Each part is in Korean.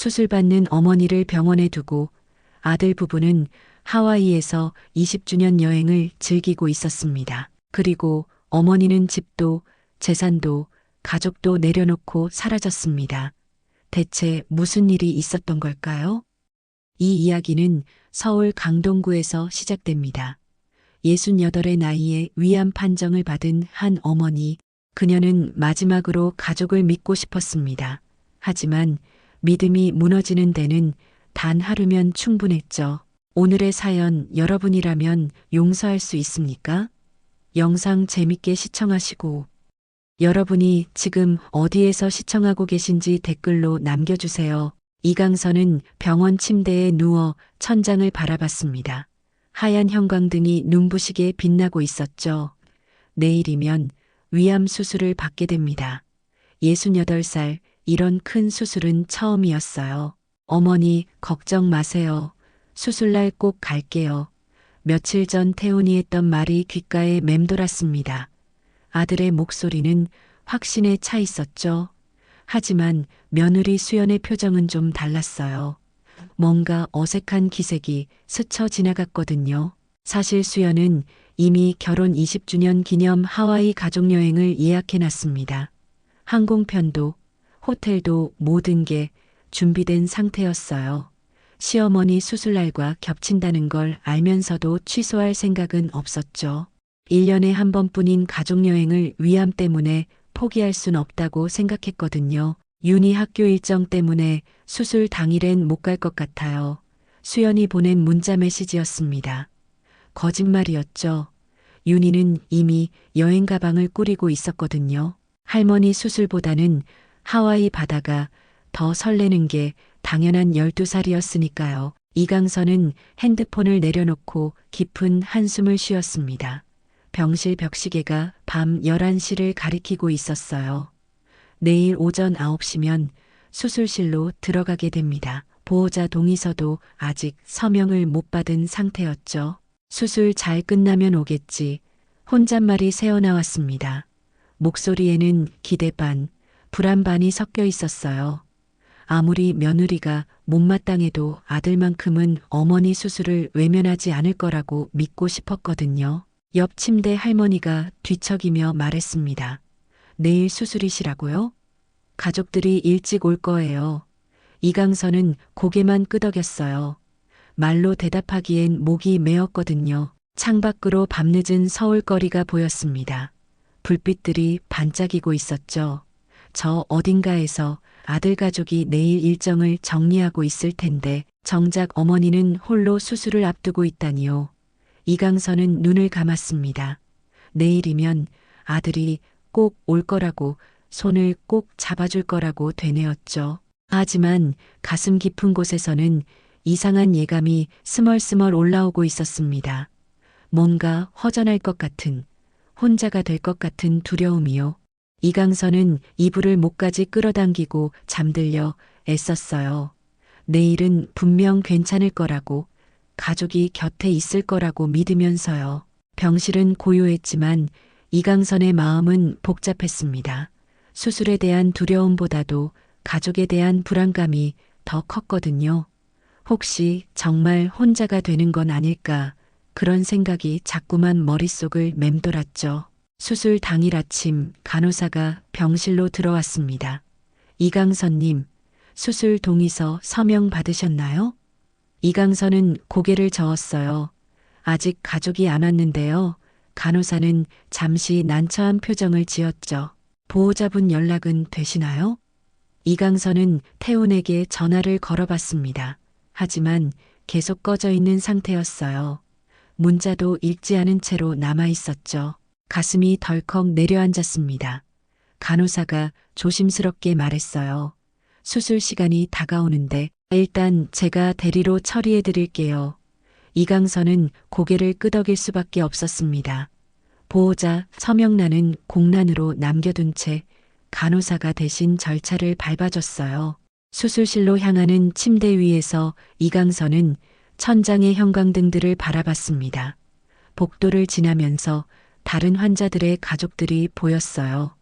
수술받는 어머니를 병원에 두고 아들 부부는 하와이에서 20주년 여행을 즐기고 있었습니다. 그리고 어머니는 집도 재산도 가족도 내려놓고 사라졌습니다. 대체 무슨 일이 있었던 걸까요? 이 이야기는 서울 강동구에서 시작됩니다. 68의 나이에 위암 판정을 받은 한 어머니, 그녀는 마지막으로 가족을 믿고 싶었습니다. 하지만 믿음이 무너지는 데는 단 하루면 충분했죠. 오늘의 사연 여러분이라면 용서할 수 있습니까? 영상 재밌게 시청하시고 여러분이 지금 어디에서 시청하고 계신지 댓글로 남겨주세요. 이강선은 병원 침대에 누워 천장을 바라봤습니다. 하얀 형광등이 눈부시게 빛나고 있었죠. 내일이면 위암 수술을 받게 됩니다. 68살, 이런 큰 수술은 처음이었어요. 어머니, 걱정 마세요. 수술날 꼭 갈게요. 며칠 전 태훈이 했던 말이 귓가에 맴돌았습니다. 아들의 목소리는 확신에 차 있었죠. 하지만 며느리 수연의 표정은 좀 달랐어요. 뭔가 어색한 기색이 스쳐 지나갔거든요. 사실 수연은 이미 결혼 20주년 기념 하와이 가족여행을 예약해놨습니다. 항공편도 호텔도 모든 게 준비된 상태였어요. 시어머니 수술날과 겹친다는 걸 알면서도 취소할 생각은 없었죠. 1년에 한 번뿐인 가족여행을 위암 때문에 포기할 순 없다고 생각했거든요. 윤희 학교 일정 때문에 수술 당일엔 못 갈 것 같아요. 수연이 보낸 문자 메시지였습니다. 거짓말이었죠. 윤희는 이미 여행 가방을 꾸리고 있었거든요. 할머니 수술보다는 하와이 바다가 더 설레는 게 당연한 12살이었으니까요. 이강선은 핸드폰을 내려놓고 깊은 한숨을 쉬었습니다. 병실 벽시계가 밤 11시를 가리키고 있었어요. 내일 오전 9시면 수술실로 들어가게 됩니다. 보호자 동의서도 아직 서명을 못 받은 상태였죠. 수술 잘 끝나면 오겠지. 혼잣말이 새어나왔습니다. 목소리에는 기대 반, 불안 반이 섞여 있었어요. 아무리 며느리가 못마땅해도 아들만큼은 어머니 수술을 외면하지 않을 거라고 믿고 싶었거든요. 옆 침대 할머니가 뒤척이며 말했습니다. 내일 수술이시라고요? 가족들이 일찍 올 거예요. 이강선은 고개만 끄덕였어요. 말로 대답하기엔 목이 메었거든요. 창밖으로 밤늦은 서울거리가 보였습니다. 불빛들이 반짝이고 있었죠. 저 어딘가에서 아들 가족이 내일 일정을 정리하고 있을 텐데 정작 어머니는 홀로 수술을 앞두고 있다니요. 이강선은 눈을 감았습니다. 내일이면 아들이 꼭 올 거라고, 손을 꼭 잡아줄 거라고 되뇌었죠. 하지만 가슴 깊은 곳에서는 이상한 예감이 스멀스멀 올라오고 있었습니다. 뭔가 허전할 것 같은, 혼자가 될 것 같은 두려움이요. 이강선은 이불을 목까지 끌어당기고 잠들려 애썼어요. 내일은 분명 괜찮을 거라고, 가족이 곁에 있을 거라고 믿으면서요. 병실은 고요했지만 이강선의 마음은 복잡했습니다. 수술에 대한 두려움보다도 가족에 대한 불안감이 더 컸거든요. 혹시 정말 혼자가 되는 건 아닐까, 그런 생각이 자꾸만 머릿속을 맴돌았죠. 수술 당일 아침 간호사가 병실로 들어왔습니다. 이강선님, 수술 동의서 서명 받으셨나요? 이강선은 고개를 저었어요. 아직 가족이 안 왔는데요. 간호사는 잠시 난처한 표정을 지었죠. 보호자분 연락은 되시나요? 이강선은 태훈에게 전화를 걸어봤습니다. 하지만 계속 꺼져 있는 상태였어요. 문자도 읽지 않은 채로 남아 있었죠. 가슴이 덜컥 내려앉았습니다. 간호사가 조심스럽게 말했어요. 수술 시간이 다가오는데 일단 제가 대리로 처리해 드릴게요. 이강선은 고개를 끄덕일 수밖에 없었습니다. 보호자 서명란은 공란으로 남겨둔 채 간호사가 대신 절차를 밟아줬어요. 수술실로 향하는 침대 위에서 이강선은 천장의 형광등들을 바라봤습니다. 복도를 지나면서 다른 환자들의 가족들이 보였어요.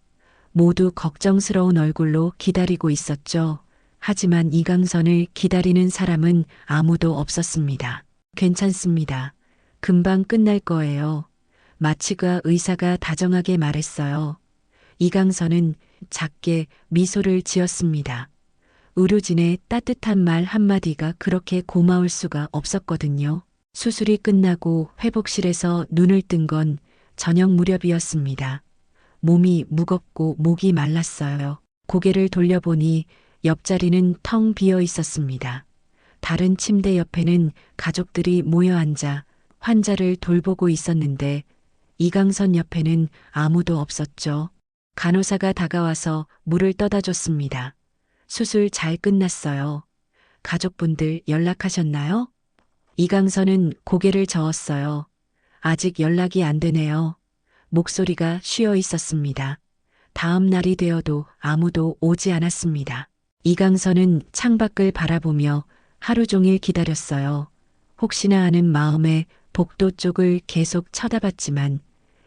모두 걱정스러운 얼굴로 기다리고 있었죠. 하지만 이강선을 기다리는 사람은 아무도 없었습니다. 괜찮습니다. 금방 끝날 거예요. 마취과 의사가 다정하게 말했어요. 이강선은 작게 미소를 지었습니다. 의료진의 따뜻한 말 한마디가 그렇게 고마울 수가 없었거든요. 수술이 끝나고 회복실에서 눈을 뜬 건 저녁 무렵이었습니다. 몸이 무겁고 목이 말랐어요. 고개를 돌려보니 옆자리는 텅 비어 있었습니다. 다른 침대 옆에는 가족들이 모여 앉아 환자를 돌보고 있었는데 이강선 옆에는 아무도 없었죠. 간호사가 다가와서 물을 떠다 줬습니다. 수술 잘 끝났어요. 가족분들 연락하셨나요? 이강선은 고개를 저었어요. 아직 연락이 안 되네요. 목소리가 쉬어 있었습니다. 다음 날이 되어도 아무도 오지 않았습니다. 이강선은 창밖을 바라보며 하루 종일 기다렸어요. 혹시나 하는 마음에 복도 쪽을 계속 쳐다봤지만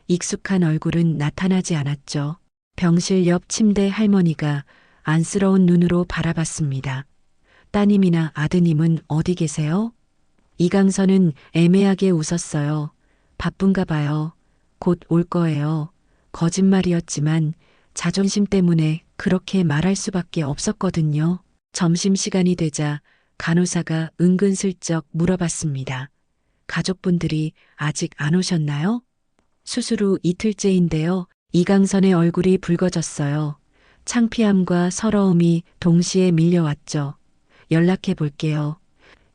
익숙한 얼굴은 나타나지 않았죠. 병실 옆 침대 할머니가 안쓰러운 눈으로 바라봤습니다. 따님이나 아드님은 어디 계세요? 이강선은 애매하게 웃었어요. 바쁜가 봐요. 곧 올 거예요. 거짓말이었지만 자존심 때문에 그렇게 말할 수밖에 없었거든요. 점심시간이 되자 간호사가 은근슬쩍 물어봤습니다. 가족분들이 아직 안 오셨나요? 수술 후 이틀째인데요. 이강선의 얼굴이 붉어졌어요. 창피함과 서러움이 동시에 밀려왔죠. 연락해 볼게요.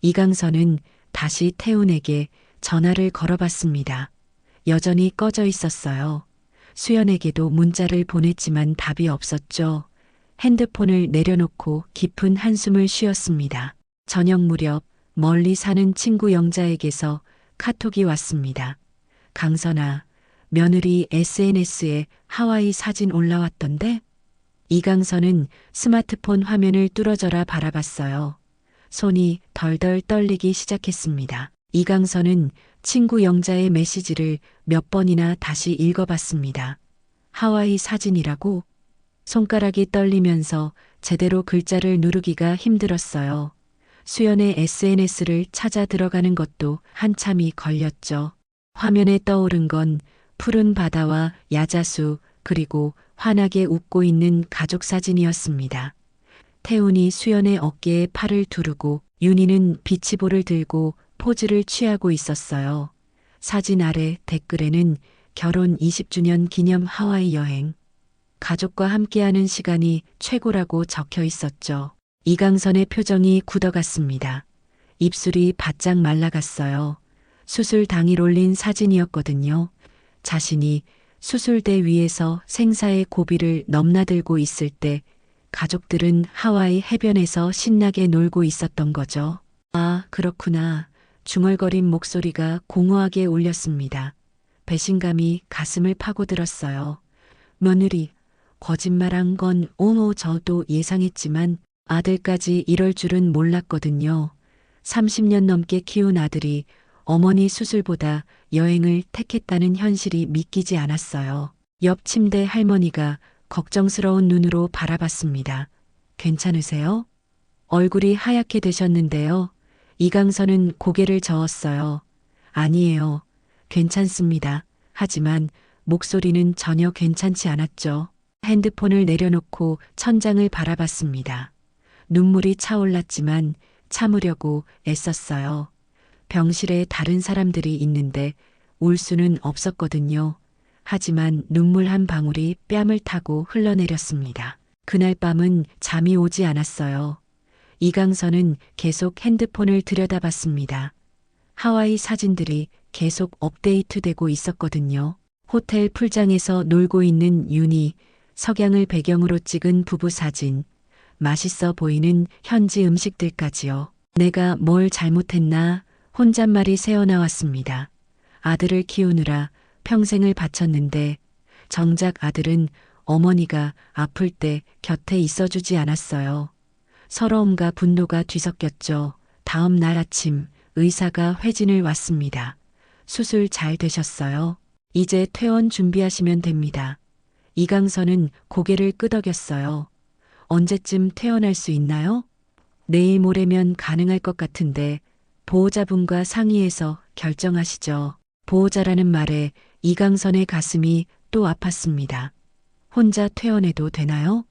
이강선은 다시 태훈에게 전화를 걸어봤습니다. 여전히 꺼져 있었어요. 수연에게도 문자를 보냈지만 답이 없었죠. 핸드폰을 내려놓고 깊은 한숨을 쉬었습니다. 저녁 무렵 멀리 사는 친구 영자에게서 카톡이 왔습니다. 강선아, 며느리 SNS에 하와이 사진 올라왔던데? 이강선은 스마트폰 화면을 뚫어져라 바라봤어요. 손이 덜덜 떨리기 시작했습니다. 이강선은 친구 영자의 메시지를 몇 번이나 다시 읽어봤습니다. 하와이 사진이라고? 손가락이 떨리면서 제대로 글자를 누르기가 힘들었어요. 수연의 SNS를 찾아 들어가는 것도 한참이 걸렸죠. 화면에 떠오른 건 푸른 바다와 야자수 그리고 환하게 웃고 있는 가족 사진이었습니다. 태훈이 수연의 어깨에 팔을 두르고 윤희는 비치볼을 들고 포즈를 취하고 있었어요. 사진 아래 댓글에는 결혼 20주년 기념 하와이 여행. 가족과 함께하는 시간이 최고라고 적혀 있었죠. 이강선의 표정이 굳어갔습니다. 입술이 바짝 말라갔어요. 수술 당일 올린 사진이었거든요. 자신이 수술대 위에서 생사의 고비를 넘나들고 있을 때 가족들은 하와이 해변에서 신나게 놀고 있었던 거죠. 아, 그렇구나. 중얼거린 목소리가 공허하게 울렸습니다. 배신감이 가슴을 파고들었어요. 며느리, 거짓말한 건 저도 예상했지만 아들까지 이럴 줄은 몰랐거든요. 30년 넘게 키운 아들이 어머니 수술보다 여행을 택했다는 현실이 믿기지 않았어요. 옆 침대 할머니가 걱정스러운 눈으로 바라봤습니다. 괜찮으세요? 얼굴이 하얗게 되셨는데요. 이강선은 고개를 저었어요. 아니에요. 괜찮습니다. 하지만 목소리는 전혀 괜찮지 않았죠. 핸드폰을 내려놓고 천장을 바라봤습니다. 눈물이 차올랐지만 참으려고 애썼어요. 병실에 다른 사람들이 있는데 울 수는 없었거든요. 하지만 눈물 한 방울이 뺨을 타고 흘러내렸습니다. 그날 밤은 잠이 오지 않았어요. 이강선은 계속 핸드폰을 들여다봤습니다. 하와이 사진들이 계속 업데이트되고 있었거든요. 호텔 풀장에서 놀고 있는 윤희, 석양을 배경으로 찍은 부부 사진, 맛있어 보이는 현지 음식들까지요. 내가 뭘 잘못했나 혼잣말이 새어나왔습니다. 아들을 키우느라 평생을 바쳤는데 정작 아들은 어머니가 아플 때 곁에 있어주지 않았어요. 서러움과 분노가 뒤섞였죠. 다음 날 아침 의사가 회진을 왔습니다. 수술 잘 되셨어요. 이제 퇴원 준비하시면 됩니다. 이강선은 고개를 끄덕였어요. 언제쯤 퇴원할 수 있나요? 내일 모레면 가능할 것 같은데 보호자분과 상의해서 결정하시죠. 보호자라는 말에 이강선의 가슴이 또 아팠습니다. 혼자 퇴원해도 되나요?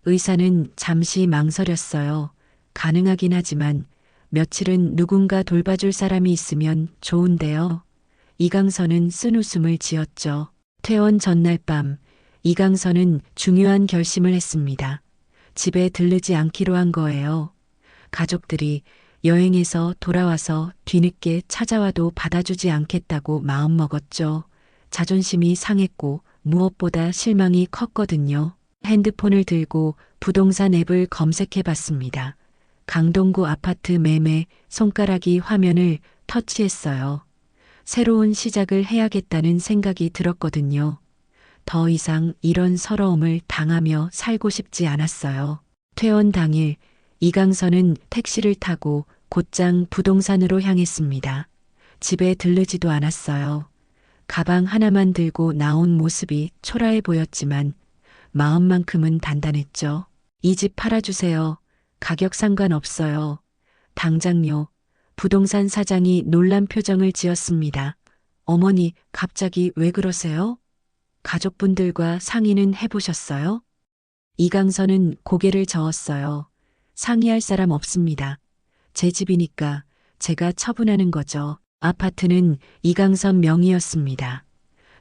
의사는 잠시 망설였어요. 가능하긴 하지만 며칠은 누군가 돌봐줄 사람이 있으면 좋은데요. 이강선은 쓴웃음을 지었죠. 퇴원 전날 밤 이강선은 중요한 결심을 했습니다. 집에 들르지 않기로 한 거예요. 가족들이 여행에서 돌아와서 뒤늦게 찾아와도 받아주지 않겠다고 마음먹었죠. 자존심이 상했고 무엇보다 실망이 컸거든요. 핸드폰을 들고 부동산 앱을 검색해 봤습니다. 강동구 아파트 매매 손가락이 화면을 터치했어요. 새로운 시작을 해야겠다는 생각이 들었거든요. 더 이상 이런 서러움을 당하며 살고 싶지 않았어요. 퇴원 당일 이강선은 택시를 타고 곧장 부동산으로 향했습니다. 집에 들르지도 않았어요. 가방 하나만 들고 나온 모습이 초라해 보였지만 마음만큼은 단단했죠. 이 집 팔아주세요. 가격 상관없어요. 당장요. 부동산 사장이 놀란 표정을 지었습니다. 어머니, 갑자기 왜 그러세요? 가족분들과 상의는 해보셨어요? 이강선은 고개를 저었어요. 상의할 사람 없습니다. 제 집이니까 제가 처분하는 거죠. 아파트는 이강선 명의였습니다.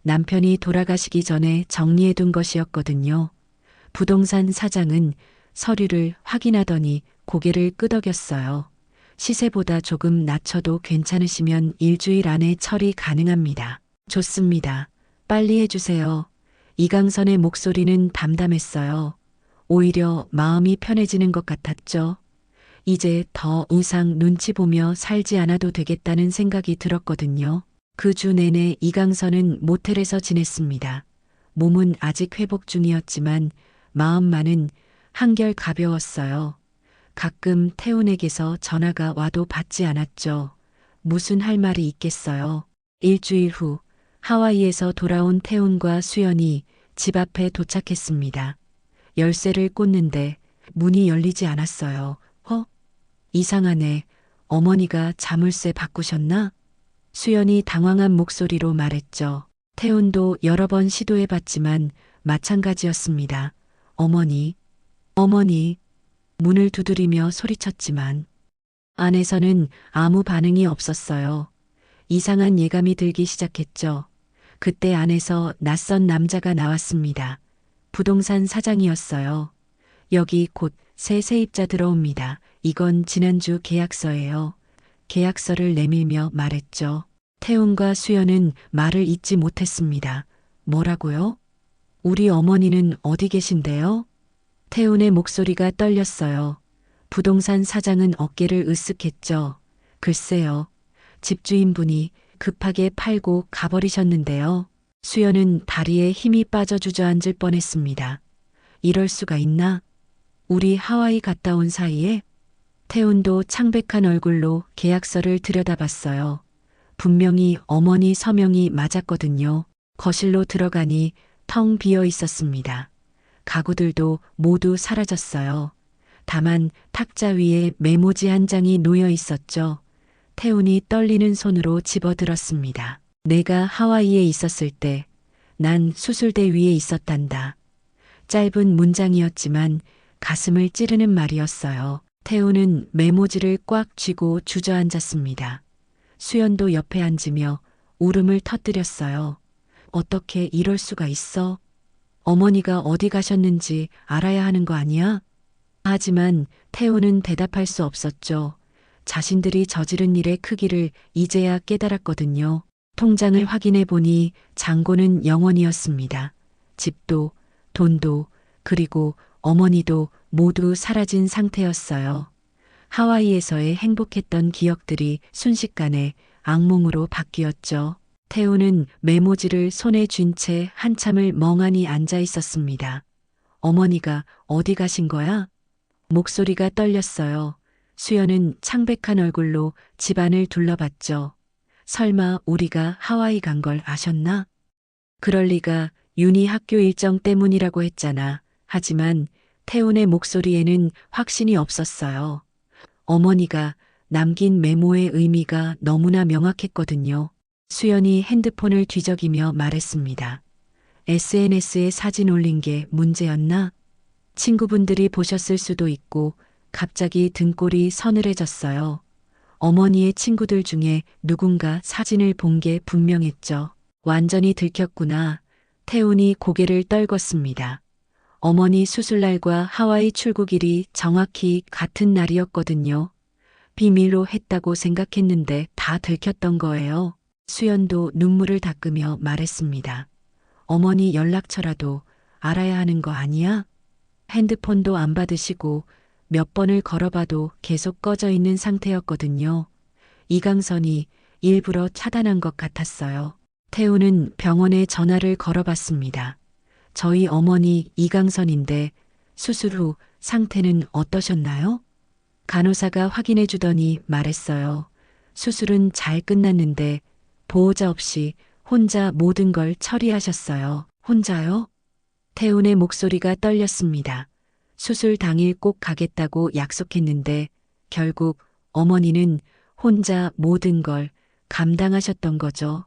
남편이 돌아가시기 전에 정리해둔 것이었거든요. 부동산 사장은 서류를 확인하더니 고개를 끄덕였어요. 시세보다 조금 낮춰도 괜찮으시면 일주일 안에 처리 가능합니다. 좋습니다. 빨리 해주세요. 이강선의 목소리는 담담했어요. 오히려 마음이 편해지는 것 같았죠. 이제 더 이상 눈치 보며 살지 않아도 되겠다는 생각이 들었거든요. 그 주 내내 이강선은 모텔에서 지냈습니다. 몸은 아직 회복 중이었지만 마음만은 한결 가벼웠어요. 가끔 태훈에게서 전화가 와도 받지 않았죠. 무슨 할 말이 있겠어요. 일주일 후 하와이에서 돌아온 태훈과 수연이 집 앞에 도착했습니다. 열쇠를 꽂는데 문이 열리지 않았어요. 이상하네. 어머니가 자물쇠 바꾸셨나? 수연이 당황한 목소리로 말했죠. 태훈도 여러 번 시도해봤지만 마찬가지였습니다. 어머니, 어머니. 문을 두드리며 소리쳤지만 안에서는 아무 반응이 없었어요. 이상한 예감이 들기 시작했죠. 그때 안에서 낯선 남자가 나왔습니다. 부동산 사장이었어요. 여기 곧 새 세입자 들어옵니다. 이건 지난주 계약서예요. 계약서를 내밀며 말했죠. 태훈과 수연은 말을 잇지 못했습니다. 뭐라고요? 우리 어머니는 어디 계신데요? 태훈의 목소리가 떨렸어요. 부동산 사장은 어깨를 으쓱했죠. 글쎄요. 집주인분이 급하게 팔고 가버리셨는데요. 수연은 다리에 힘이 빠져 주저앉을 뻔했습니다. 이럴 수가 있나? 우리 하와이 갔다 온 사이에? 태훈도 창백한 얼굴로 계약서를 들여다봤어요. 분명히 어머니 서명이 맞았거든요. 거실로 들어가니 텅 비어 있었습니다. 가구들도 모두 사라졌어요. 다만 탁자 위에 메모지 한 장이 놓여 있었죠. 태훈이 떨리는 손으로 집어들었습니다. 내가 하와이에 있었을 때 난 수술대 위에 있었단다. 짧은 문장이었지만 가슴을 찌르는 말이었어요. 태훈은 메모지를 꽉 쥐고 주저앉았습니다. 수연도 옆에 앉으며 울음을 터뜨렸어요. 어떻게 이럴 수가 있어? 어머니가 어디 가셨는지 알아야 하는 거 아니야? 하지만 태훈은 대답할 수 없었죠. 자신들이 저지른 일의 크기를 이제야 깨달았거든요. 통장을 확인해 보니 잔고는 0원이었습니다. 집도, 돈도, 그리고 어머니도 모두 사라진 상태였어요. 하와이에서의 행복했던 기억들이 순식간에 악몽으로 바뀌었죠. 태훈은 메모지를 손에 쥔 채 한참을 멍하니 앉아 있었습니다. 어머니가 어디 가신 거야? 목소리가 떨렸어요. 수연은 창백한 얼굴로 집안을 둘러봤죠. 설마 우리가 하와이 간 걸 아셨나? 그럴 리가. 윤희 학교 일정 때문이라고 했잖아. 하지만 태훈의 목소리에는 확신이 없었어요. 어머니가 남긴 메모의 의미가 너무나 명확했거든요. 수연이 핸드폰을 뒤적이며 말했습니다. SNS에 사진 올린 게 문제였나? 친구분들이 보셨을 수도 있고 갑자기 등골이 서늘해졌어요. 어머니의 친구들 중에 누군가 사진을 본 게 분명했죠. 완전히 들켰구나. 태훈이 고개를 떨궜습니다. 어머니 수술날과 하와이 출국일이 정확히 같은 날이었거든요. 비밀로 했다고 생각했는데 다 들켰던 거예요. 수연도 눈물을 닦으며 말했습니다. 어머니 연락처라도 알아야 하는 거 아니야? 핸드폰도 안 받으시고 몇 번을 걸어봐도 계속 꺼져 있는 상태였거든요. 이강선이 일부러 차단한 것 같았어요. 태우는 병원에 전화를 걸어봤습니다. 저희 어머니 이강선인데 수술 후 상태는 어떠셨나요? 간호사가 확인해 주더니 말했어요. 수술은 잘 끝났는데 보호자 없이 혼자 모든 걸 처리하셨어요. 혼자요? 태훈의 목소리가 떨렸습니다. 수술 당일 꼭 가겠다고 약속했는데 결국 어머니는 혼자 모든 걸 감당하셨던 거죠.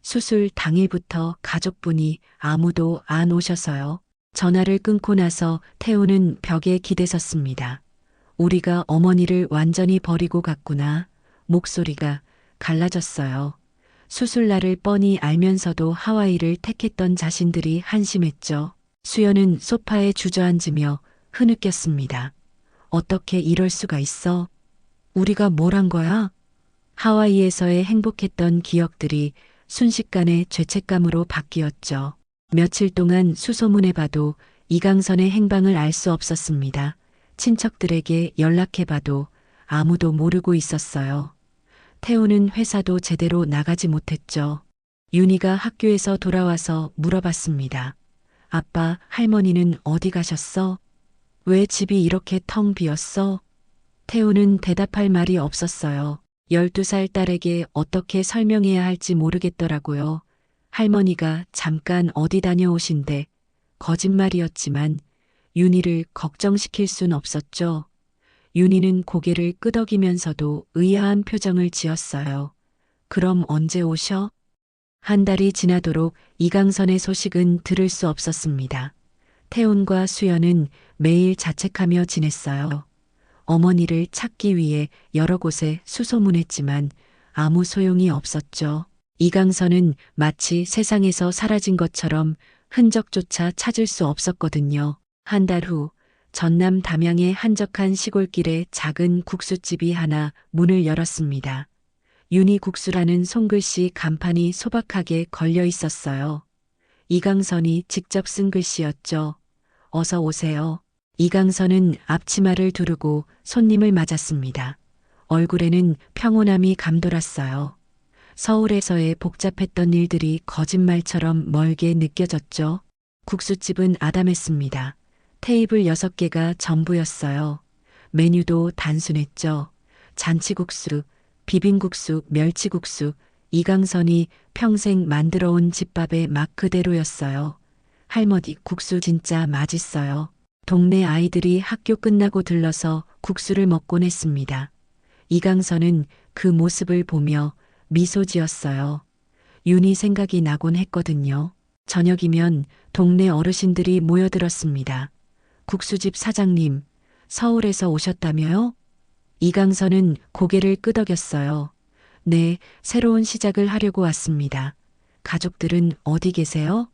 수술 당일부터 가족분이 아무도 안 오셔서요. 전화를 끊고 나서 태훈은 벽에 기대섰습니다. 우리가 어머니를 완전히 버리고 갔구나. 목소리가 갈라졌어요. 수술날을 뻔히 알면서도 하와이를 택했던 자신들이 한심했죠. 수연은 소파에 주저앉으며 흐느꼈습니다. 어떻게 이럴 수가 있어? 우리가 뭘 한 거야? 하와이에서의 행복했던 기억들이 순식간에 죄책감으로 바뀌었죠. 며칠 동안 수소문해봐도 이강선의 행방을 알 수 없었습니다. 친척들에게 연락해봐도 아무도 모르고 있었어요. 태우는 회사도 제대로 나가지 못했죠. 윤희가 학교에서 돌아와서 물어봤습니다. 아빠, 할머니는 어디 가셨어? 왜 집이 이렇게 텅 비었어? 태우는 대답할 말이 없었어요. 12살 딸에게 어떻게 설명해야 할지 모르겠더라고요. 할머니가 잠깐 어디 다녀오신데 거짓말이었지만 윤희를 걱정시킬 순 없었죠. 윤희는 고개를 끄덕이면서도 의아한 표정을 지었어요. 그럼 언제 오셔? 한 달이 지나도록 이강선의 소식은 들을 수 없었습니다. 태훈과 수연은 매일 자책하며 지냈어요. 어머니를 찾기 위해 여러 곳에 수소문했지만 아무 소용이 없었죠. 이강선은 마치 세상에서 사라진 것처럼 흔적조차 찾을 수 없었거든요. 한 달 후 전남 담양의 한적한 시골길에 작은 국수집이 하나 문을 열었습니다. 윤희 국수라는 손글씨 간판이 소박하게 걸려 있었어요. 이강선이 직접 쓴 글씨였죠. 어서 오세요. 이강선은 앞치마를 두르고 손님을 맞았습니다. 얼굴에는 평온함이 감돌았어요. 서울에서의 복잡했던 일들이 거짓말처럼 멀게 느껴졌죠. 국수집은 아담했습니다. 테이블 6개가 전부였어요. 메뉴도 단순했죠. 잔치국수, 비빔국수, 멸치국수, 이강선이 평생 만들어온 집밥의 맛 그대로였어요. 할머니 국수 진짜 맛있어요. 동네 아이들이 학교 끝나고 들러서 국수를 먹곤 했습니다. 이강선은 그 모습을 보며 미소 지었어요. 윤희 생각이 나곤 했거든요. 저녁이면 동네 어르신들이 모여들었습니다. 국수집 사장님, 서울에서 오셨다며요? 이강선은 고개를 끄덕였어요. 네, 새로운 시작을 하려고 왔습니다. 가족들은 어디 계세요?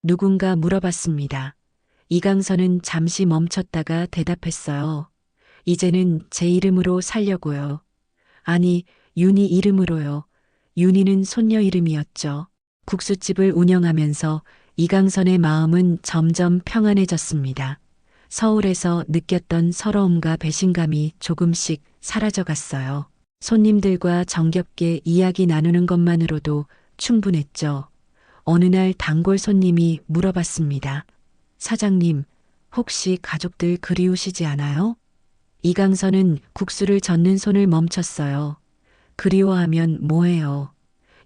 누군가 물어봤습니다. 이강선은 잠시 멈췄다가 대답했어요. 이제는 제 이름으로 살려고요. 아니, 윤희 이름으로요. 윤희는 손녀 이름이었죠. 국수집을 운영하면서 이강선의 마음은 점점 평안해졌습니다. 서울에서 느꼈던 서러움과 배신감이 조금씩 사라져갔어요. 손님들과 정겹게 이야기 나누는 것만으로도 충분했죠. 어느 날 단골 손님이 물어봤습니다. 사장님, 혹시 가족들 그리우시지 않아요? 이강선은 국수를 젓는 손을 멈췄어요. 그리워하면 뭐해요?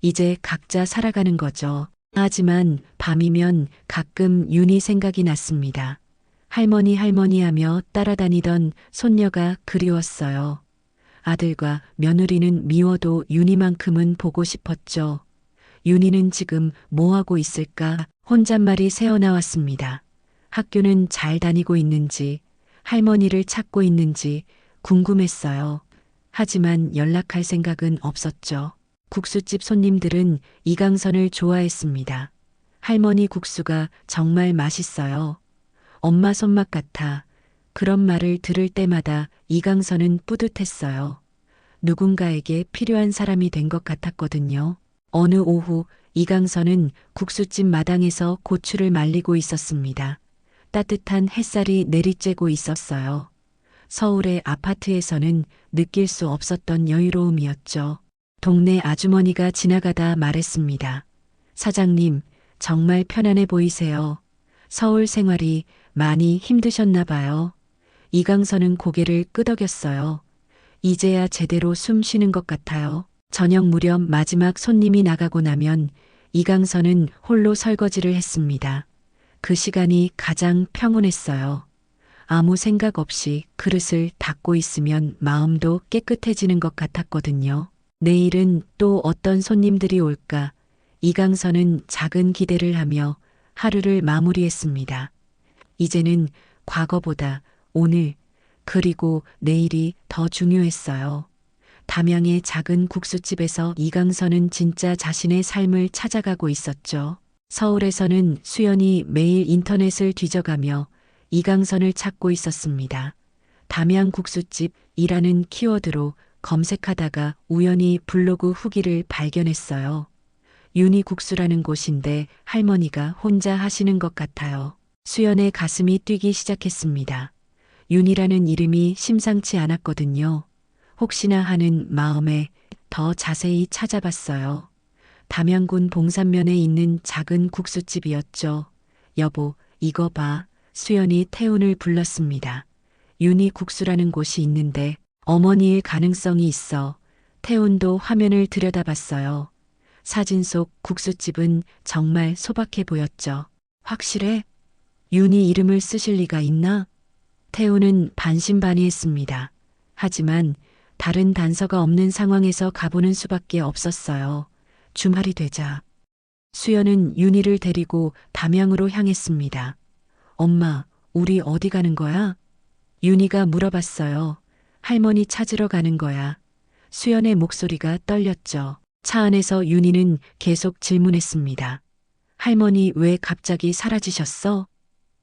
이제 각자 살아가는 거죠. 하지만 밤이면 가끔 윤희 생각이 났습니다. 할머니 할머니 하며 따라다니던 손녀가 그리웠어요. 아들과 며느리는 미워도 윤희만큼은 보고 싶었죠. 윤희는 지금 뭐하고 있을까? 혼잣말이 새어나왔습니다. 학교는 잘 다니고 있는지, 할머니를 찾고 있는지 궁금했어요. 하지만 연락할 생각은 없었죠. 국수집 손님들은 이강선을 좋아했습니다. 할머니 국수가 정말 맛있어요. 엄마 손맛 같아. 그런 말을 들을 때마다 이강선은 뿌듯했어요. 누군가에게 필요한 사람이 된 것 같았거든요. 어느 오후 이강선은 국수집 마당에서 고추를 말리고 있었습니다. 따뜻한 햇살이 내리쬐고 있었어요. 서울의 아파트에서는 느낄 수 없었던 여유로움이었죠. 동네 아주머니가 지나가다 말했습니다. 사장님, 정말 편안해 보이세요. 서울 생활이 많이 힘드셨나 봐요. 이강선은 고개를 끄덕였어요. 이제야 제대로 숨 쉬는 것 같아요. 저녁 무렵 마지막 손님이 나가고 나면 이강선은 홀로 설거지를 했습니다. 그 시간이 가장 평온했어요. 아무 생각 없이 그릇을 닦고 있으면 마음도 깨끗해지는 것 같았거든요. 내일은 또 어떤 손님들이 올까? 이강선은 작은 기대를 하며 하루를 마무리했습니다. 이제는 과거보다 오늘 그리고 내일이 더 중요했어요. 담양의 작은 국수집에서 이강선은 진짜 자신의 삶을 찾아가고 있었죠. 서울에서는 수연이 매일 인터넷을 뒤져가며 이강선을 찾고 있었습니다. 담양 국수집이라는 키워드로 검색하다가 우연히 블로그 후기를 발견했어요. 윤희 국수라는 곳인데 할머니가 혼자 하시는 것 같아요. 수연의 가슴이 뛰기 시작했습니다. 윤희라는 이름이 심상치 않았거든요. 혹시나 하는 마음에 더 자세히 찾아봤어요. 담양군 봉산면에 있는 작은 국수집이었죠. 여보, 이거 봐. 수연이 태훈을 불렀습니다. 윤희 국수라는 곳이 있는데 어머니일 가능성이 있어. 태훈도 화면을 들여다봤어요. 사진 속 국수집은 정말 소박해 보였죠. 확실해? 윤희 이름을 쓰실 리가 있나? 태훈은 반신반의했습니다. 하지만 다른 단서가 없는 상황에서 가보는 수밖에 없었어요. 주말이 되자 수연은 윤희를 데리고 담양으로 향했습니다. 엄마, 우리 어디 가는 거야? 윤희가 물어봤어요. 할머니 찾으러 가는 거야. 수연의 목소리가 떨렸죠. 차 안에서 윤희는 계속 질문했습니다. 할머니 왜 갑자기 사라지셨어?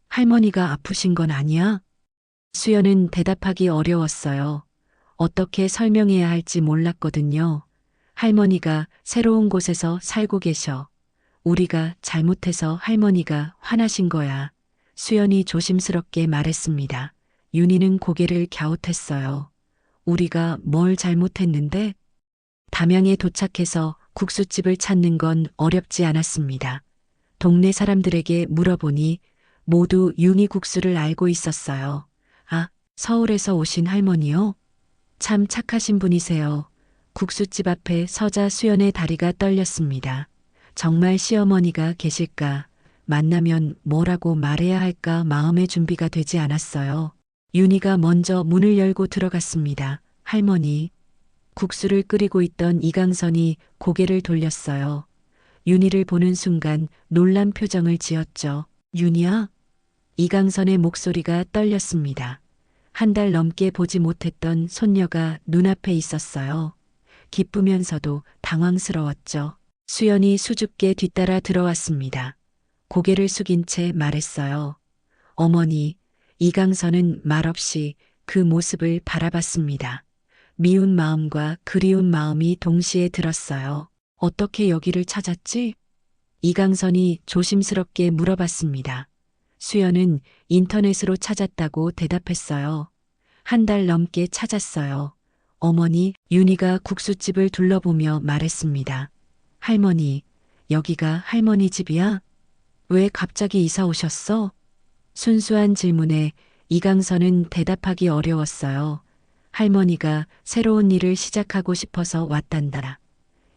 할머니가 아프신 건 아니야? 수연은 대답하기 어려웠어요. 어떻게 설명해야 할지 몰랐거든요. 할머니가 새로운 곳에서 살고 계셔. 우리가 잘못해서 할머니가 화나신 거야. 수연이 조심스럽게 말했습니다. 윤희는 고개를 갸웃했어요. 우리가 뭘 잘못했는데? 담양에 도착해서 국수집을 찾는 건 어렵지 않았습니다. 동네 사람들에게 물어보니 모두 윤희 국수를 알고 있었어요. 아, 서울에서 오신 할머니요? 참 착하신 분이세요. 국수집 앞에 서자 수연의 다리가 떨렸습니다. 정말 시어머니가 계실까? 만나면 뭐라고 말해야 할까 마음의 준비가 되지 않았어요. 윤희가 먼저 문을 열고 들어갔습니다. 할머니. 국수를 끓이고 있던 이강선이 고개를 돌렸어요. 윤희를 보는 순간 놀란 표정을 지었죠. 윤희야? 이강선의 목소리가 떨렸습니다. 한 달 넘게 보지 못했던 손녀가 눈앞에 있었어요. 기쁘면서도 당황스러웠죠. 수연이 수줍게 뒤따라 들어왔습니다. 고개를 숙인 채 말했어요. 어머니, 이강선은 말없이 그 모습을 바라봤습니다. 미운 마음과 그리운 마음이 동시에 들었어요. 어떻게 여기를 찾았지? 이강선이 조심스럽게 물어봤습니다. 수연은 인터넷으로 찾았다고 대답했어요. 한 달 넘게 찾았어요. 어머니, 윤희가 국수집을 둘러보며 말했습니다. 할머니, 여기가 할머니 집이야? 왜 갑자기 이사 오셨어? 순수한 질문에 이강선은 대답하기 어려웠어요. 할머니가 새로운 일을 시작하고 싶어서 왔단다.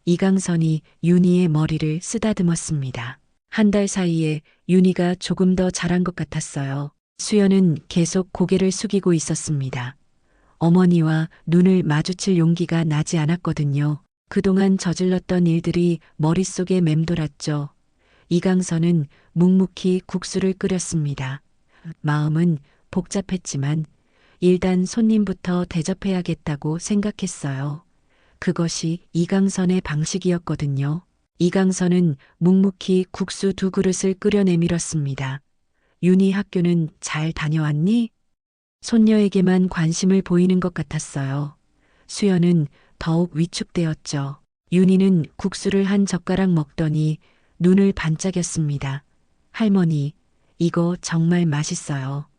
이강선이 윤희의 머리를 쓰다듬었습니다. 한 달 사이에 윤희가 조금 더 자란 것 같았어요. 수연은 계속 고개를 숙이고 있었습니다. 어머니와 눈을 마주칠 용기가 나지 않았거든요. 그동안 저질렀던 일들이 머릿속에 맴돌았죠. 이강선은 묵묵히 국수를 끓였습니다. 마음은 복잡했지만 일단 손님부터 대접해야겠다고 생각했어요. 그것이 이강선의 방식이었거든요. 이강선은 묵묵히 국수 2그릇을 끓여 내밀었습니다. 윤희 학교는 잘 다녀왔니? 손녀에게만 관심을 보이는 것 같았어요. 수연은 더욱 위축되었죠. 윤희는 국수를 한 젓가락 먹더니 눈을 반짝였습니다. 할머니, 이거 정말 맛있어요.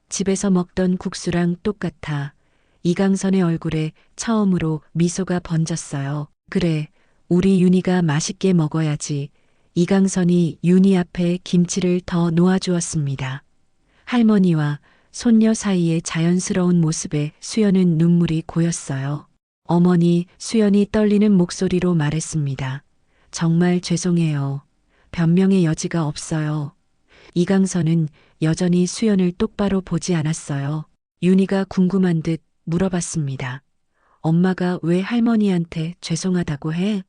집에서 먹던 국수랑 똑같아. 이강선의 얼굴에 처음으로 미소가 번졌어요. 그래, 우리 윤희가 맛있게 먹어야지. 이강선이 윤희 앞에 김치를 더 놓아주었습니다. 할머니와 손녀 사이의 자연스러운 모습에 수연은 눈물이 고였어요. 어머니, 수연이 떨리는 목소리로 말했습니다. 정말 죄송해요. 변명의 여지가 없어요. 이강선은 여전히 수연을 똑바로 보지 않았어요. 윤희가 궁금한 듯 물어봤습니다. 엄마가 왜 할머니한테 죄송하다고 해?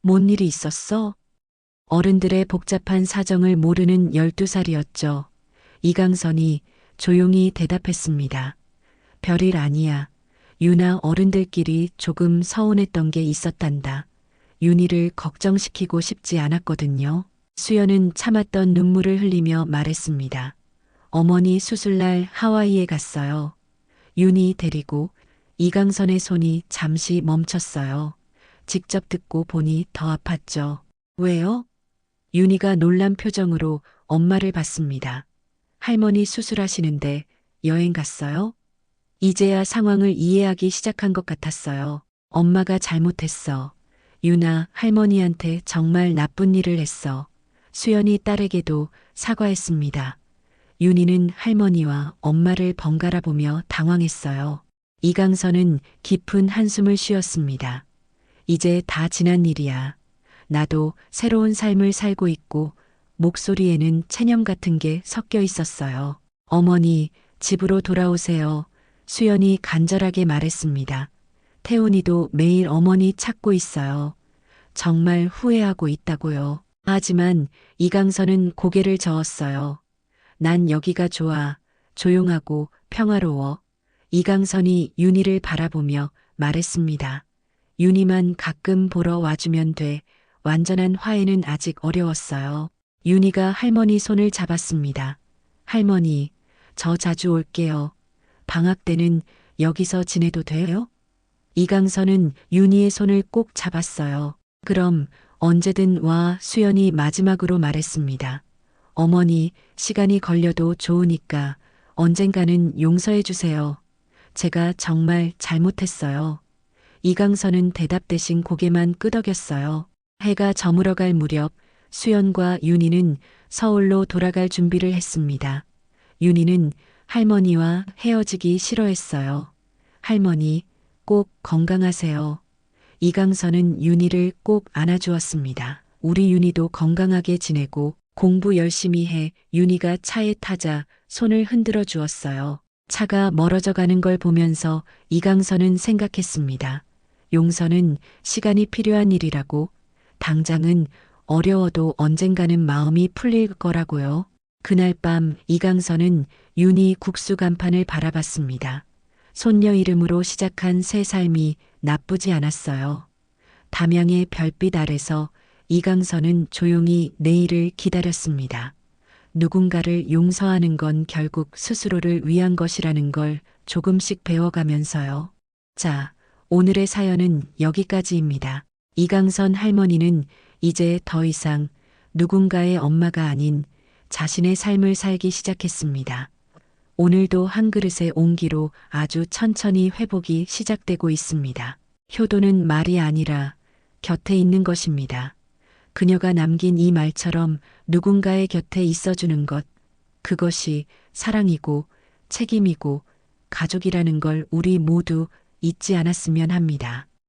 뭔 일이 있었어? 어른들의 복잡한 사정을 모르는 12살이었죠. 이강선이 조용히 대답했습니다. 별일 아니야. 유나 어른들끼리 조금 서운했던 게 있었단다. 윤희를 걱정시키고 싶지 않았거든요. 수연은 참았던 눈물을 흘리며 말했습니다. 어머니 수술날 하와이에 갔어요. 윤희 데리고. 이강선의 손이 잠시 멈췄어요. 직접 듣고 보니 더 아팠죠. 왜요? 윤희가 놀란 표정으로 엄마를 봤습니다. 할머니 수술하시는데 여행 갔어요? 이제야 상황을 이해하기 시작한 것 같았어요. 엄마가 잘못했어. 유나 할머니한테 정말 나쁜 일을 했어. 수연이 딸에게도 사과했습니다. 윤희는 할머니와 엄마를 번갈아 보며 당황했어요. 이강선은 깊은 한숨을 쉬었습니다. 이제 다 지난 일이야. 나도 새로운 삶을 살고 있고 목소리에는 체념 같은 게 섞여 있었어요. 어머니, 집으로 돌아오세요. 수연이 간절하게 말했습니다. 태훈이도 매일 어머니 찾고 있어요. 정말 후회하고 있다고요. 하지만 이강선은 고개를 저었어요. 난 여기가 좋아. 조용하고 평화로워. 이강선이 윤희를 바라보며 말했습니다. 윤희만 가끔 보러 와주면 돼. 완전한 화해는 아직 어려웠어요. 윤희가 할머니 손을 잡았습니다. 할머니, 저 자주 올게요. 방학 때는 여기서 지내도 돼요? 이강선은 윤희의 손을 꼭 잡았어요. 그럼 언제든 와. 수연이 마지막으로 말했습니다. 어머니, 시간이 걸려도 좋으니까 언젠가는 용서해 주세요. 제가 정말 잘못했어요. 이강선은 대답 대신 고개만 끄덕였어요. 해가 저물어갈 무렵 수연과 윤희는 서울로 돌아갈 준비를 했습니다. 윤희는 할머니와 헤어지기 싫어했어요. 할머니, 꼭 건강하세요. 이강선은 윤희를 꼭 안아주었습니다. 우리 윤희도 건강하게 지내고 공부 열심히 해. 윤희가 차에 타자 손을 흔들어 주었어요. 차가 멀어져 가는 걸 보면서 이강선은 생각했습니다. 용서는 시간이 필요한 일이라고. 당장은 어려워도 언젠가는 마음이 풀릴 거라고요. 그날 밤 이강선은 윤희 국수 간판을 바라봤습니다. 손녀 이름으로 시작한 새 삶이 나쁘지 않았어요. 담양의 별빛 아래서 이강선은 조용히 내일을 기다렸습니다. 누군가를 용서하는 건 결국 스스로를 위한 것이라는 걸 조금씩 배워가면서요. 자, 오늘의 사연은 여기까지입니다. 이강선 할머니는 이제 더 이상 누군가의 엄마가 아닌 자신의 삶을 살기 시작했습니다. 오늘도 한 그릇의 온기로 아주 천천히 회복이 시작되고 있습니다. 효도는 말이 아니라 곁에 있는 것입니다. 그녀가 남긴 이 말처럼 누군가의 곁에 있어주는 것, 그것이 사랑이고 책임이고 가족이라는 걸 우리 모두 잊지 않았으면 합니다.